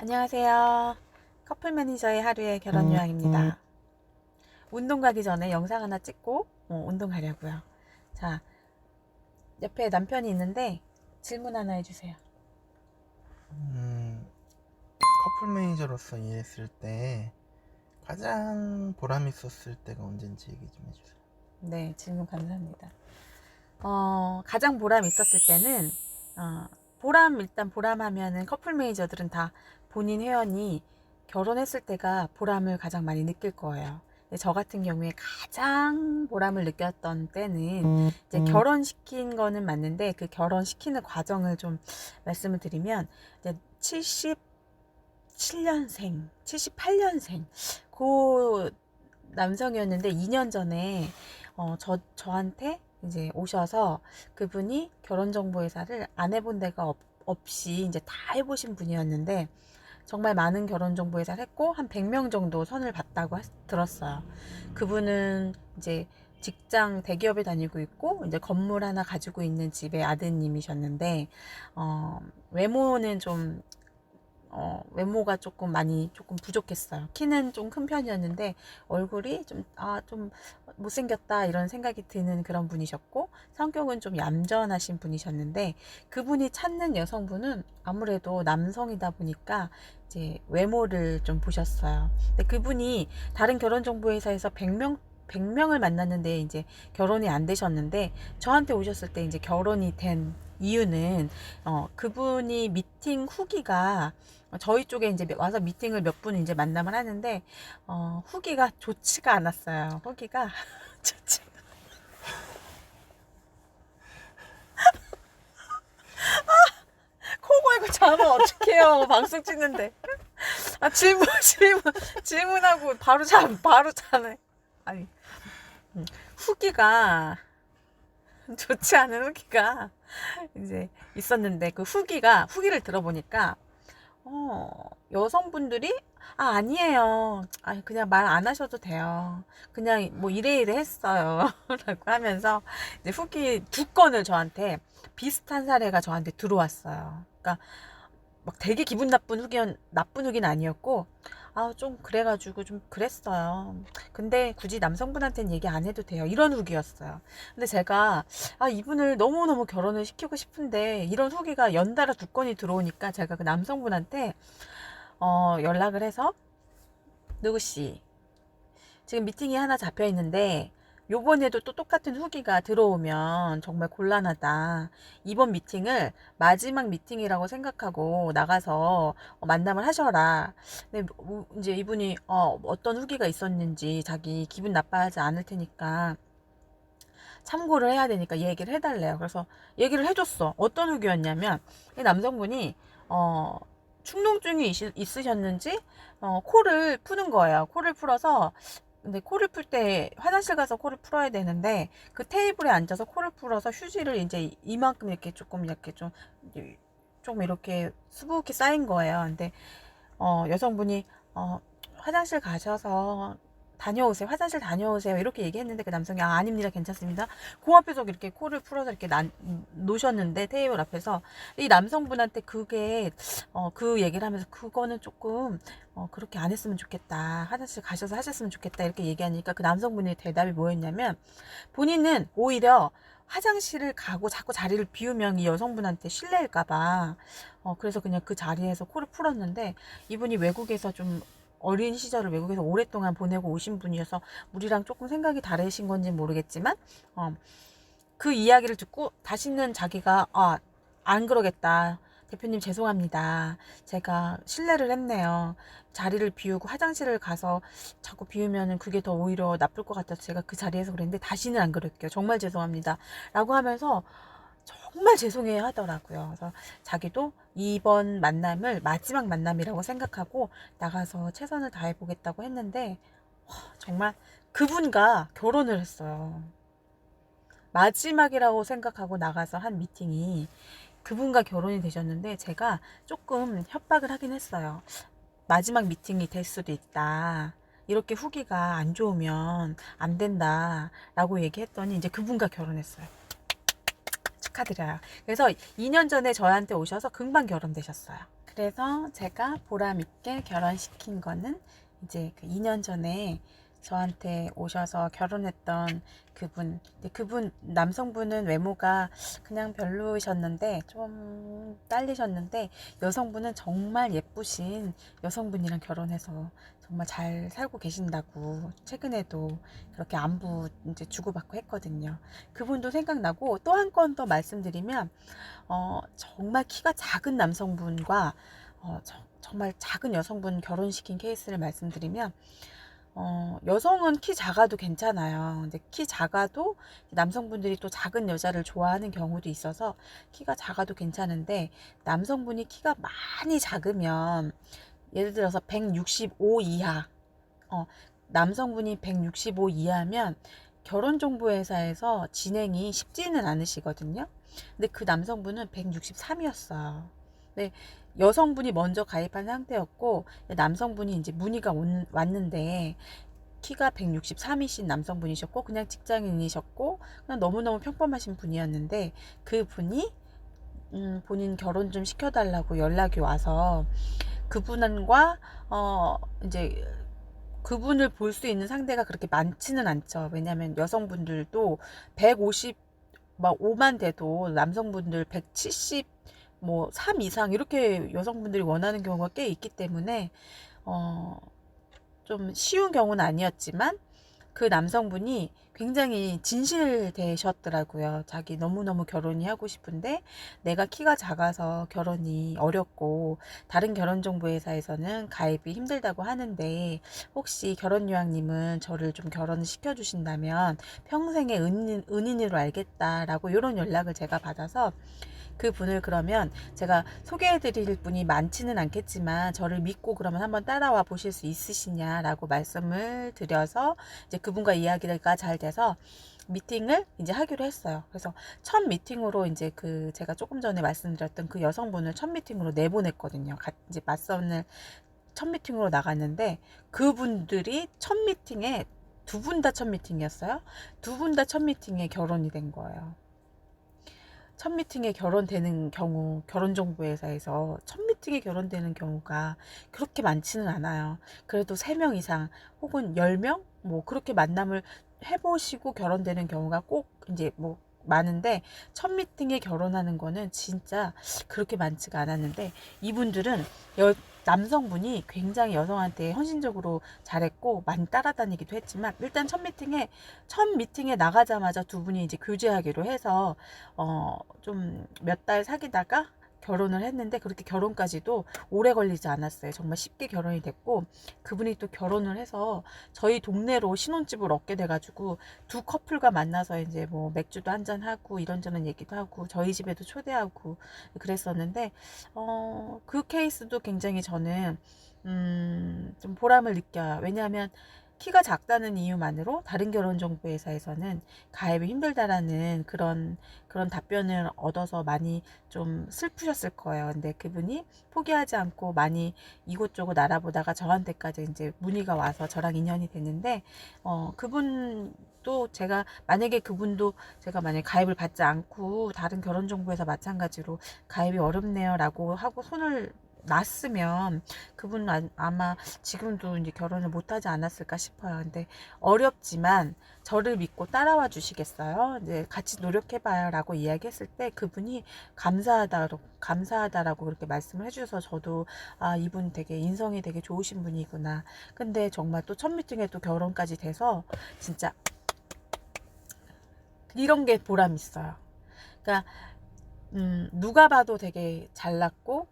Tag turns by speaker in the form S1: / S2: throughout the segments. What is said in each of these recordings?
S1: 안녕하세요. 커플 매니저의 하루의 결혼 요양입니다. 운동 가기 전에 영상 하나 찍고 운동 가려고요. 자, 옆에 남편이 있는데 질문 하나 해주세요.
S2: 커플 매니저로서 일했을 때 가장 보람 있었을 때가 언젠지 얘기 좀 해주세요.
S1: 네, 질문 감사합니다. 가장 보람 있었을 때는 일단 보람하면은 커플 매니저들은 다 본인 회원이 결혼했을 때가 보람을 가장 많이 느낄 거예요. 근데 저 같은 경우에 가장 보람을 느꼈던 때는 이제 결혼시킨 거는 맞는데 그 결혼시키는 과정을 좀 말씀을 드리면 이제 77년생, 78년생 그 남성이었는데 2년 전에 저한테 이제 오셔서 그분이 결혼정보회사를 안 해본 데가 없이 이제 다 해보신 분이었는데 정말 많은 결혼정보회사를 했고 한 100명 정도 선을 봤다고 들었어요. 그분은 이제 직장 대기업에 다니고 있고 이제 건물 하나 가지고 있는 집의 아드님이셨는데 외모는 좀 외모가 조금 부족했어요. 키는 좀 큰 편이었는데 얼굴이 좀 못생겼다 이런 생각이 드는 그런 분이셨고 성격은 좀 얌전하신 분이셨는데 그분이 찾는 여성분은 아무래도 남성이다 보니까 이제 외모를 좀 보셨어요. 근데 그분이 다른 결혼정보회사에서 100명을 만났는데 이제 결혼이 안 되셨는데 저한테 오셨을 때 이제 결혼이 된 이유는 그분이 미팅 후기가 저희 쪽에 이제 와서 미팅을 몇 분 이제 만남을 하는데 후기가 좋지가 않았어요. 후기가 좋지. 코 골고 자면 어떡해요. 방송 찍는데. 질문하고 바로 자네. 아니, 후기가 좋지 않은 후기가 이제 있었는데 그 후기를 들어보니까 여성분들이 아니에요. 그냥 말 안 하셔도 돼요. 그냥 뭐 이래 했어요. 라고 하면서 이제 후기 2건을 저한테 비슷한 사례가 저한테 들어왔어요. 그러니까 막 되게 기분 나쁜 후기는 아니었고 좀 그래가지고 좀 그랬어요. 근데 굳이 남성분한테는 얘기 안 해도 돼요. 이런 후기였어요. 근데 제가 이분을 너무너무 결혼을 시키고 싶은데 이런 후기가 연달아 2건이 들어오니까 제가 그 남성분한테 연락을 해서 누구씨 지금 미팅이 하나 잡혀 있는데 요번에도 또 똑같은 후기가 들어오면 정말 곤란하다. 이번 미팅을 마지막 미팅이라고 생각하고 나가서 만남을 하셔라. 근데 이제 이분이 어떤 후기가 있었는지 자기 기분 나빠하지 않을 테니까 참고를 해야 되니까 얘기를 해달래요. 그래서 얘기를 해줬어. 어떤 후기였냐면 이 남성분이 충농증이 있으셨는지 코를 푸는 거예요. 코를 풀어서 근데 코를 풀 때 화장실 가서 코를 풀어야 되는데 그 테이블에 앉아서 코를 풀어서 휴지를 이제 이만큼 이렇게 조금 이렇게 수북히 쌓인 거예요. 근데 여성분이 화장실 가셔서 화장실 다녀오세요. 이렇게 얘기했는데 그 남성이 아닙니다. 괜찮습니다. 그 앞에서 이렇게 코를 풀어서 이렇게 놓으셨는데 테이블 앞에서 이 남성분한테 그 얘기를 하면서 그거는 조금 그렇게 안 했으면 좋겠다. 화장실 가셔서 하셨으면 좋겠다. 이렇게 얘기하니까 그 남성분의 대답이 뭐였냐면 본인은 오히려 화장실을 가고 자꾸 자리를 비우면 이 여성분한테 실례일까봐 그래서 그냥 그 자리에서 코를 풀었는데 이분이 어린 시절을 외국에서 오랫동안 보내고 오신 분이어서 우리랑 조금 생각이 다르신 건지 모르겠지만 그 이야기를 듣고 다시는 자기가 안 그러겠다. 대표님 죄송합니다. 제가 실례를 했네요. 자리를 비우고 화장실을 가서 자꾸 비우면 그게 더 오히려 나쁠 것 같아서 제가 그 자리에서 그랬는데 다시는 안 그럴게요. 정말 죄송합니다. 라고 하면서 정말 죄송해요 하더라고요. 그래서 자기도 이번 만남을 마지막 만남이라고 생각하고 나가서 최선을 다해 보겠다고 했는데 정말 그분과 결혼을 했어요. 마지막이라고 생각하고 나가서 한 미팅이 그분과 결혼이 되셨는데 제가 조금 협박을 하긴 했어요. 마지막 미팅이 될 수도 있다. 이렇게 후기가 안 좋으면 안 된다. 라고 얘기했더니 이제 그분과 결혼했어요. 축하드려요. 그래서 2년 전에 저한테 오셔서 금방 결혼되셨어요. 그래서 제가 보람 있게 결혼시킨 거는 이제 그 2년 전에 저한테 오셔서 결혼했던 그분. 근데 그분 남성분은 외모가 그냥 별로셨는데 좀 딸리셨는데 여성분은 정말 예쁘신 여성분이랑 결혼해서 정말 잘 살고 계신다고 최근에도 그렇게 안부 이제 주고받고 했거든요. 그분도 생각나고 또 한 건 더 말씀드리면 정말 키가 작은 남성분과 정말 작은 여성분 결혼시킨 케이스를 말씀드리면 여성은 키 작아도 괜찮아요. 근데 키 작아도 남성분들이 또 작은 여자를 좋아하는 경우도 있어서 키가 작아도 괜찮은데 남성분이 키가 많이 작으면 예를 들어서 165 이하 남성분이 165 이하면 결혼정보회사에서 진행이 쉽지는 않으시거든요. 근데 그 남성분은 163이었어요. 근데 여성분이 먼저 가입한 상태였고 남성분이 이제 문의가 왔는데 키가 163이신 남성분이셨고 그냥 직장인이셨고 그냥 너무너무 평범하신 분이었는데 그 분이 본인 결혼 좀 시켜달라고 연락이 와서 그분과 이제 그분을 볼 수 있는 상대가 그렇게 많지는 않죠. 왜냐하면 여성분들도 150 막 5만 돼도 남성분들 170 뭐 3 이상 이렇게 여성분들이 원하는 경우가 꽤 있기 때문에 좀 쉬운 경우는 아니었지만 그 남성분이 굉장히 진실되셨더라고요. 자기 너무너무 결혼이 하고 싶은데 내가 키가 작아서 결혼이 어렵고 다른 결혼정보회사에서는 가입이 힘들다고 하는데 혹시 결혼유학님은 저를 좀 결혼을 시켜주신다면 평생의 은인으로 알겠다라고 이런 연락을 제가 받아서 그 분을 그러면 제가 소개해드릴 분이 많지는 않겠지만 저를 믿고 그러면 한번 따라와 보실 수 있으시냐라고 말씀을 드려서 이제 그분과 이야기가 잘 돼서 미팅을 이제 하기로 했어요. 그래서 첫 미팅으로 이제 그 제가 조금 전에 말씀드렸던 그 여성분을 첫 미팅으로 내보냈거든요. 이제 맞선을 첫 미팅으로 나갔는데 그분들이 첫 미팅에 두 분 다 첫 미팅이었어요. 두 분 다 첫 미팅에 결혼이 된 거예요. 첫 미팅에 결혼되는 경우, 결혼정보회사에서 첫 미팅에 결혼되는 경우가 그렇게 많지는 않아요. 그래도 3명 이상 혹은 10명? 뭐 그렇게 만남을 해보시고 결혼되는 경우가 꼭 이제 뭐 많은데 첫 미팅에 결혼하는 거는 진짜 그렇게 많지가 않았는데 이분들은 남성분이 굉장히 여성한테 헌신적으로 잘했고 많이 따라다니기도 했지만 일단 첫 미팅에 나가자마자 두 분이 이제 교제하기로 해서 좀 몇 달 사귀다가 결혼을 했는데 그렇게 결혼까지도 오래 걸리지 않았어요. 정말 쉽게 결혼이 됐고 그분이 또 결혼을 해서 저희 동네로 신혼집을 얻게 돼가지고 두 커플과 만나서 이제 뭐 맥주도 한잔 하고 이런저런 얘기도 하고 저희 집에도 초대하고 그랬었는데 그 케이스도 굉장히 저는 좀 보람을 느껴요. 왜냐하면 키가 작다는 이유만으로 다른 결혼정보회사에서는 가입이 힘들다라는 그런 답변을 얻어서 많이 좀 슬프셨을 거예요. 근데 그분이 포기하지 않고 많이 이곳저곳 알아보다가 저한테까지 이제 문의가 와서 저랑 인연이 됐는데 그분도 만약에 가입을 받지 않고 다른 결혼정보회사 마찬가지로 가입이 어렵네요 라고 하고 손을 놨으면 그분은 아마 지금도 이제 결혼을 못하지 않았을까 싶어요. 근데 어렵지만 저를 믿고 따라와 주시겠어요? 이제 같이 노력해봐요 라고 이야기했을 때 그분이 감사하다라고 그렇게 말씀을 해주셔서 저도 이분 되게 인성이 되게 좋으신 분이구나. 근데 정말 또 첫 미팅에 또 결혼까지 돼서 진짜 이런 게 보람 있어요. 그러니까 누가 봐도 되게 잘났고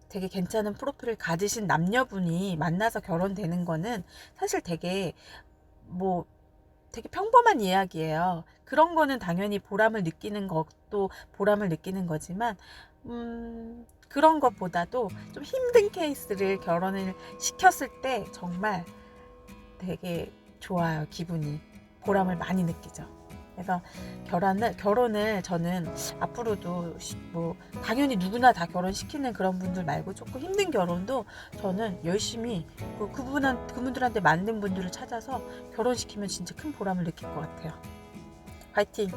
S1: 되게 괜찮은 프로필을 가지신 남녀분이 만나서 결혼되는 거는 사실 되게 평범한 이야기예요. 그런 거는 당연히 보람을 느끼는 것도 보람을 느끼는 거지만 그런 것보다도 좀 힘든 케이스를 결혼을 시켰을 때 정말 되게 좋아요. 기분이 보람을 많이 느끼죠. 그래서 결혼을 저는 앞으로도 뭐 당연히 누구나 다 결혼시키는 그런 분들 말고 조금 힘든 결혼도 저는 열심히 그분들한테 맞는 분들을 찾아서 결혼시키면 진짜 큰 보람을 느낄 것 같아요. 화이팅!